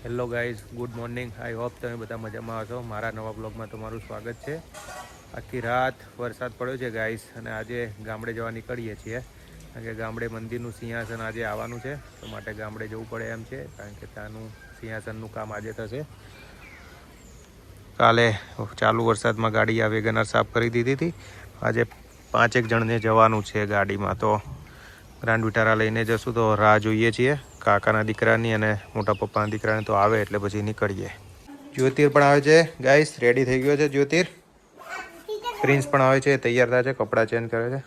Hello guys, good morning. I hope તમે બધા મજામાં હશો. મારા નવા બ્લોગમાં તમારું સ્વાગત છે. આખી રાત વરસાદ પડ્યો છે ગાઈઝ, અને આજે ગામડે જવા નીકળીએ છીએ કારણ કે ગામડે મંદિરનું સિંહાસન આજે આવવાનું છે, તો માટે ગામડે જવું પડે એમ છે કારણ કે ત્યાંનું સિંહાસનનું કામ આજે થશે. કાલે ચાલુ વરસાદમાં ગાડી આ વેગનર સાફ કરી દીધી હતી. આજે 5 જણને જવાનું છે ગાડીમાં, તો ગ્રાન્ડ વિટારા લઈને જશું. તો રાહ જોઈએ છીએ કાકાના દીકરાની અને મોટા પપ્પાના દીકરાને, તો આવે એટલે પછી નીકળીએ. જ્યોતિર પણ આવે છે ગાઈસ, રેડી થઈ ગયો છે જ્યોતિર. પ્રિન્સ પણ આવે છે, તૈયાર થાય છે, કપડાં ચેન્જ કરે છે.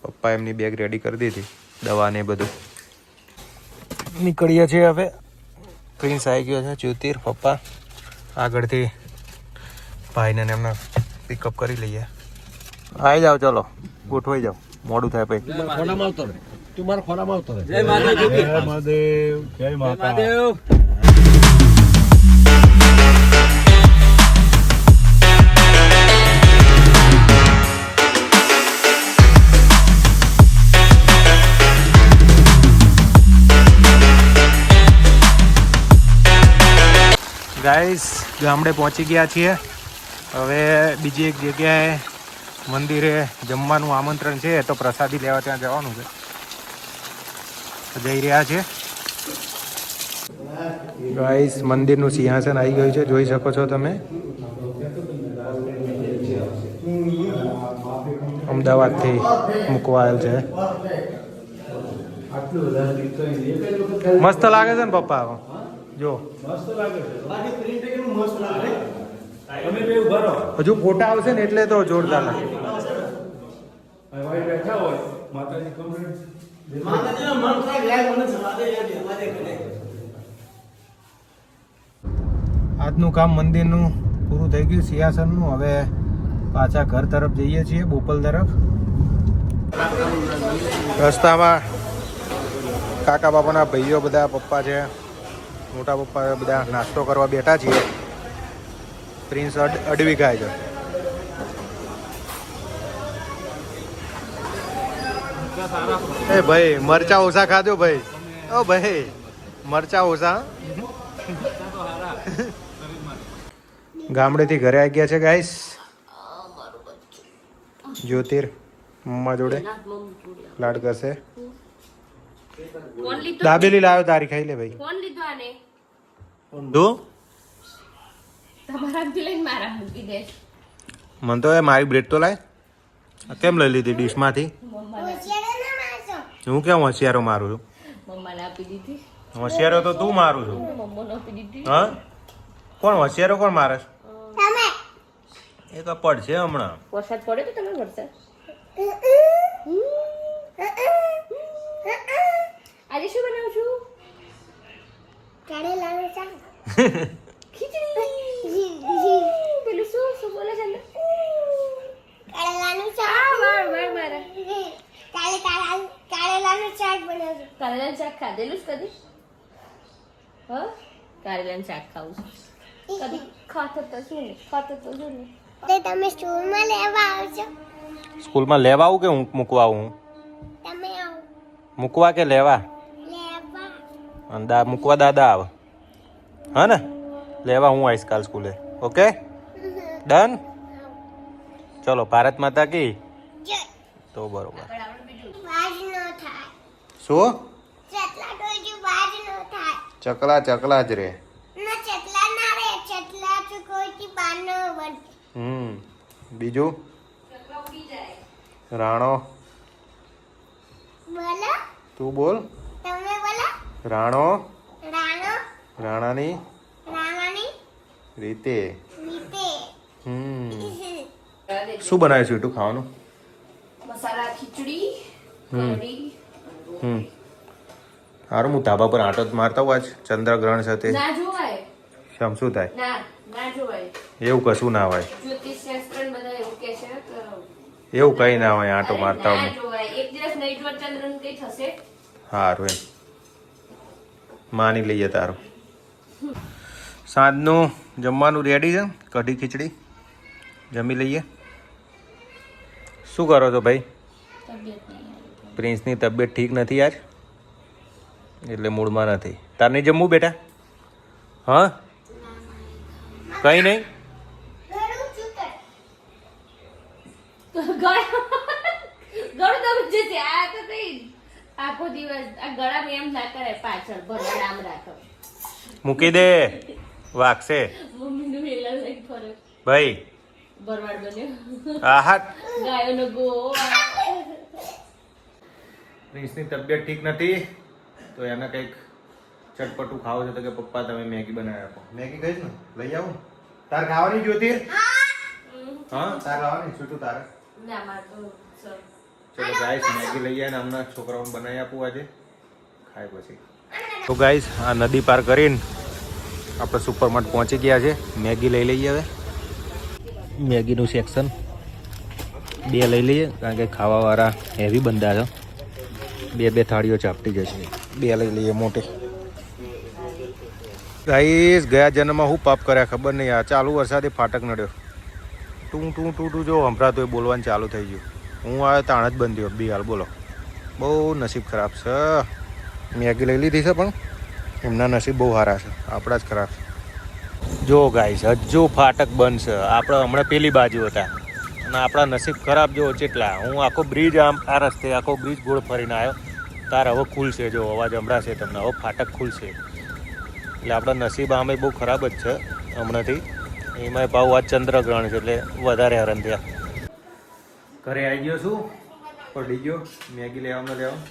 પપ્પા એમની બેગ રેડી કરી દીધી, દવા ને બધું. નીકળીએ છીએ હવે. પ્રિન્સ આવી ગયો છે, જ્યોતિર, પપ્પા આગળથી ભાઈને એમના પિકઅપ કરી લઈએ. આવી જાઓ, ચલો ગોઠવાઈ જાઓ, મોડું થાય પછી. તું મારા ખોરામાં આવતો રહે. જય મહાદેવ. જય મહાદેવ. જય મહાદેવ. ગાઈસ, ગામડે પહોંચી ગયા છીએ. હવે બીજી એક જગ્યાએ મંદિરે જમવાનું આમંત્રણ છે, તો પ્રસાદી લેવા ત્યાં જવાનું છે. જઈ રહ્યા છે ગાઈસ. મંદિરનું સિંહાસન આવી ગયું છે, જોઈ શકો છો તમે. અમદાવાદથી મૂકવા આવેલ છે. મસ્ત લાગે છે ને પપ્પા? જો હજુ ફોટા આવશે ને એટલે તો જોરદાર લાગે. આજનું કામ મંદિરનું પૂરું થઈ ગયું, સિંહાસનનું. હવે પાછા ઘર તરફ જઈએ છીએ, બોપલ તરફ. રસ્તામાં કાકા બાપાના ભાઈઓ બધા, પપ્પા છે, મોટા પપ્પા બધા નાસ્તો કરવા બેઠા છીએ. પ્રિન્સ અડવી ખાય છે. એ ભાઈ, મરચા ઓછા ખાજો ભાઈ. ઓ ભાઈ, મરચા ઓછા. ગામડેથી ઘરે આવી ગયા છે ગાઈસ. જ્યોતિર મમ્મા જોડે લાડ કરશે. દાબેલી લાવ્યો, તારી ખાઈ લે ભાઈ. ફોન લીધો આને. તું તમારાથી લઈને મારા મૂકી દે. મને તો મારી બ્રેડ તો લાય. કેમ લઈ લીધી ડીશમાંથી? હું કેમ હોશિયારો મારું છું? મમ્માને આપી દીધી. હોશિયારો તો તું મારું છું. મમ્માને આપી દીધી. હા, કોણ હોશિયારો, કોણ મારે? એ તો પડશે હમણાં. વરસાદ પડ્યો તો તમે? વરસાદ આજે શું બનાવું છું? કારેલાનું શાક. ખીચડી. પેલું શું બોલે છે? કારેલાનું શાક. મારા કારેલાનું શાક બનાવજો. કારેલાનું શાક ખાધેલું જ કદી? હા, કારેલાનું શાક ખાવું છું. કદી ખાતો તો શું ને, તમે સ્કૂલમાં લેવા આવજો. સ્કૂલમાં લેવા આવું કે હું મૂકવા આવું? તમે આવો. મૂકવા કે લેવા? મૂકવા દાદા આવે. હા ને, લેવા હું આવીશ કાલ સ્કૂલે. Okay, done. ચલો, ભારત માતા કી. તો બરોબર. શું? ચકલા ચકલા જ રે. બીજું રાણો. તું બોલ. રાણો. રાણાની રીતે. શું બનાવ્યું છે તું ખાવાનું? મસાલા ખીચડી. કઢી. સારું, હું ધાબા પર આંટો જ મારતા હોઉં. આજ ચંદ્રગ્રહણ સાથે ના જોવાય. શું થાય? ના જોવાય. એવું કશું ના હોય. જ્યોતિષ શાસ્ત્ર બધા એવું કહે છે. એવું કઈ ના હોય, આંટો મારતા હોય. ના જોવાય. એક દિવસ નહીં જોવા ચંદ્રનું કઈ થશે? સારું, એમ માની લઈએ તારું. સાંજનું જમવાનું રેડી છે, કઢી ખીચડી જમી લઈએ. શું કરો છો ભાઈ? પ્રિન્સની તબિયત ઠીક નથી આજ, એટલે મૂડમાં નથી. તાર નહીં જમવું બેટા? હા કઈ નહીં ગળું દબી જશે. આ તો કઈ આખો દિવસ આ ગળામાં એમ ના કરે, પાછળ ભરવાડ આમ રાખો. મૂકી દે વાગશે મમ્મીનું વેલા લઈ ફરે ભાઈ. ભરવાડ બન્યો. આહા ગાયોનો ગો. પ્રિન્સની તબિયત ઠીક નથી તો એને કંઈક ચટપટું ખાવું છે તો કે પપ્પા તમે મેગી બનાવી આપો. મેગી કહીશ ને લઈ આવું. તાર ખાવાની જોતી? હા તાર ખાવાની છૂટું તારે. ના માર તો સર. ચલો ગાઈસ મેગી લઈ આવીને હમણાં છોકરાઓને બનાવી આપું આજે ખાય પછી. તો ગાઈસ આ નદી પાર કરીને આપણે સુપરમાર્ટ પહોંચી ગયા છે. મેગી લઈ લઈએ હવે. મેગીનું સેક્શન 2 લઈ લઈએ કારણ કે ખાવાવાળા હેવી બંદા છે. 2 થાળીઓ ચાપટી જશે. 2 લઈ લઈએ મોટી. ગાઈસ ગયા જન્મમાં હું પાપ કર્યા ખબર નહીં. આ ચાલુ વરસાદે ફાટક નડ્યો. તું તું તું તું જો સંભળાતું એ બોલવાનું ચાલુ થઈ ગયું. હું આ તાણ જ બંધ થયો બી હાલ. બોલો બહુ નસીબ ખરાબ છે. મેગી લઈ લીધી છે પણ એમના નસીબ બહુ સારા છે, આપણા જ ખરાબ છે. જો ગાઈસ હજુ ફાટક બંધ છે. આપણે હમણાં પેલી બાજુ હતા અને આપણા નસીબ ખરાબ જો કેટલા. હું આખો બ્રિજ આમ આ રસ્તે આખો બ્રિજ ગોળ ફરીને આવ્યો. તાર હવે ખુલશે જો અવાજ સંભળાશે તમને. હવે ફાટક ખુલશે એટલે આપણા નસીબ આમે બહુ ખરાબ જ છે હમણાંથી. એમાં ભાવ આ ચંદ્રગ્રહણ છે એટલે વધારે હેરાન થયા. ઘરે આવી ગયો છું, પડી ગયો. મેગી લેવાનું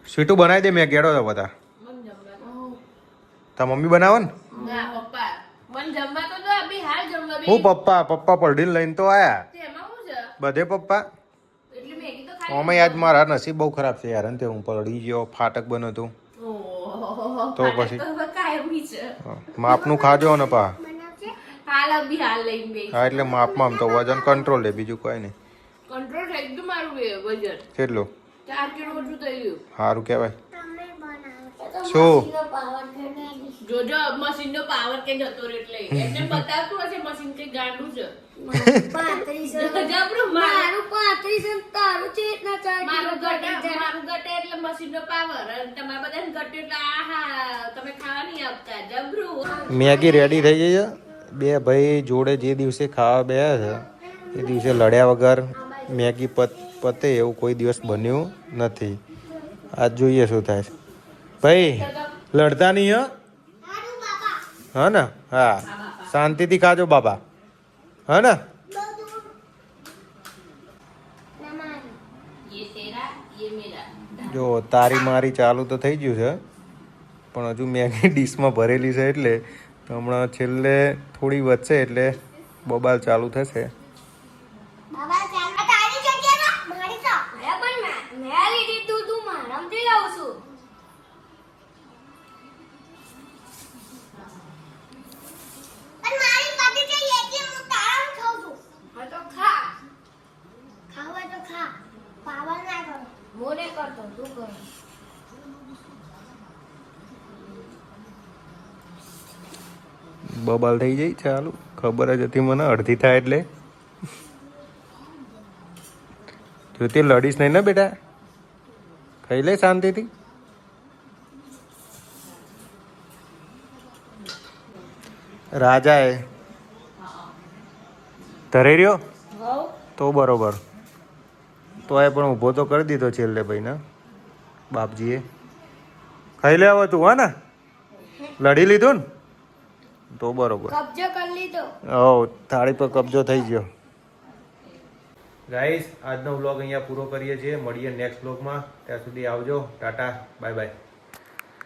સ્વીટું બનાવી દે. મેં ગેડો તો બધા તા મમ્મી બનાવો ને. ના પપ્પા મન જમવા તો દો. અભી હાલ જમવા હું પપ્પા પલડીને લઈને તો આયા. તેમાં શું છે? બધે પપ્પા. એટલે મેગી તો ખાઈ. અમે આજ મારા નસીબ બહુ ખરાબ છે યાર. અંતે હું પલડી ગયો. ફાટક બન્યો હતું ઓહો તો પછી કાયમી છે. માપનું ખાજો ને પા. હાલ અભી હાલ લઈને બે હા એટલે માપમાં આમ તો વજન કંટ્રોલ લે બીજું કોઈ નહીં. કંટ્રોલ થઈ ગયું મારું વજન. કેટલું 4 કિલો ઓછું થઈ ગયું. સારું કહેવાય. શું જોજો મશીન નો પાવર કે જતો રે એટલે એને બતાવતું હશે મશીન કે ગાંડું છે. જબરું મારું 35 અને તારું છે એટલા 4 કિલો મારું ઘટે એટલે મશીન નો પાવર અને તમારા બધાને ઘટે એટલે આહા તમે ખાવા નહીં આપતા. જબરું. મેગી રેડી થઈ ગઈ છે. 2 ભાઈ જોડે જે દિવસે ખાવા બેયા છે એ દિવસે લડ્યા વગર મેગી પતે એવું કોઈ દિવસ બન્યું નથી. આજ જોઈએ શું થાય છે. ભાઈ લડતા નહીં હા ને. હા શાંતિથી ખાજો બાબા. હા ને. જો તારી મારી ચાલુ તો થઈ ગયું છે પણ હજુ મેગી ડીશમાં ભરેલી છે એટલે હમણાં છેલ્લે થોડી વધશે એટલે બબાલ ચાલુ થશે. બબાલ થઈ જાય ચાલુ. ખબર જ હતી મને અડધી થાય એટલે. જો તે લડીશ નહીં ને બેટા. ખાઈ લે શાંતિથી. રાજા એ ધરે રહ્યો તો બરોબર. તો એ પણ ઊભો તો કરી દીધો છેલ્લે ભાઈ ને બાપજીએ. ખાઈ લે હવે તું. હા ને લડી લીધું ને તો બરોબર. કબજો કરી લીધો. થાળી પર કબજો થઈ ગયો. ગાઈસ આજનો વ્લોગ અહીંયા પૂરો કરીએ છીએ. મળીએ નેક્સ્ટ વ્લોગમાં. ત્યાં સુધી આવજો. Tata bye bye.